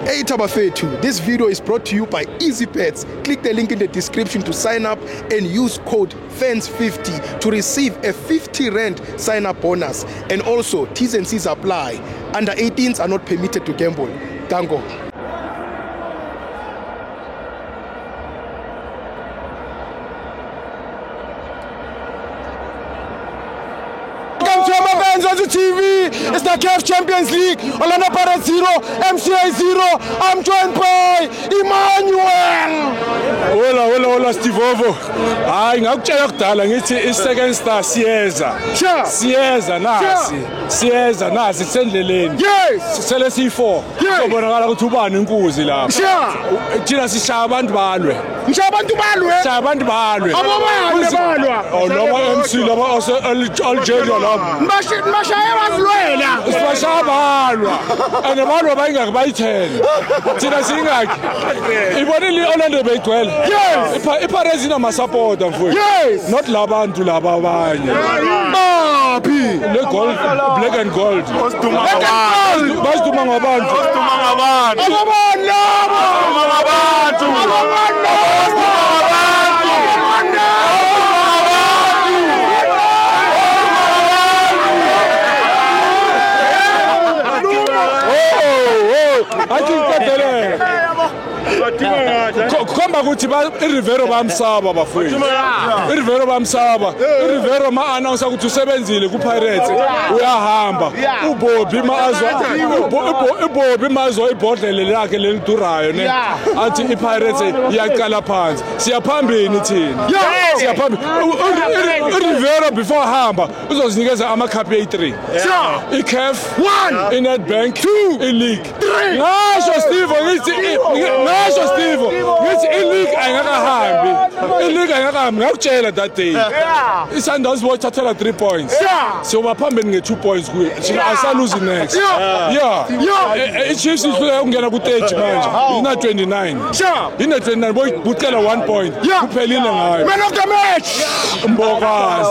Hey Tabafethu, this video is brought to you by EasyBets. Click the link in the description to sign up and use code FANS50 to receive a 50 Rand sign-up bonus. And also, T's and C's apply. Under 18s are not permitted to gamble. Tango. TV, it's the CAF Champions League. Orlando Pirates 0, MCA 0. I'm joined by Emmanuel. Hola Stivovo. Hayi ngakutshela kudala ngithi i-second star siyeza nasi sendleleni. Yes. Sele si4. Sobonakala ukuthi ubani inkuzi lapha. Thina sishaya abantu balwe. Ngishaya abantu balwe. Shaya abantu balwe. Balwa. Oh noma MC laba Algeria lapha. Mashaya bazilwela. Sibashaya balwa. And balwa bayingaki bayi10. Thina singaki. Ibonile Orlando beyigcwele. Yes. Ipirates inamasupporter mfowethu. Yes. Not labantu laba abanye. Le gold, black and gold. Basiduma ngabantu. Komba ukuthi iRivero bamsaba bafowethu. iRivero bamsaba. iRivero ma-announce ukuthi usebenzile kuPirates uyahamba. uBobby mazwa ibhodlele lakhe lelidurayo ne. Athi iPirates iyaqala phansi. Siyaphambili thina. Siyaphambili. iRivero before hamba uzozinikeza amakhaphi ay3. iCAF 1, iNedbank 2, iLeague 3. Ngasho Steve ngithi iLeague ayingakahambi. iLeague ayingakahambi ngakutshela that day. iSundowns wathathela 3 points. Siyoba phambili nge2 points kuye. Asaluzi next. iChiefs ihluleka ukungena ku30 manje. Ina 29. Ina 29 boy bucela 1 point. Kuphelile ngayo. Man of the match. Mbokazi.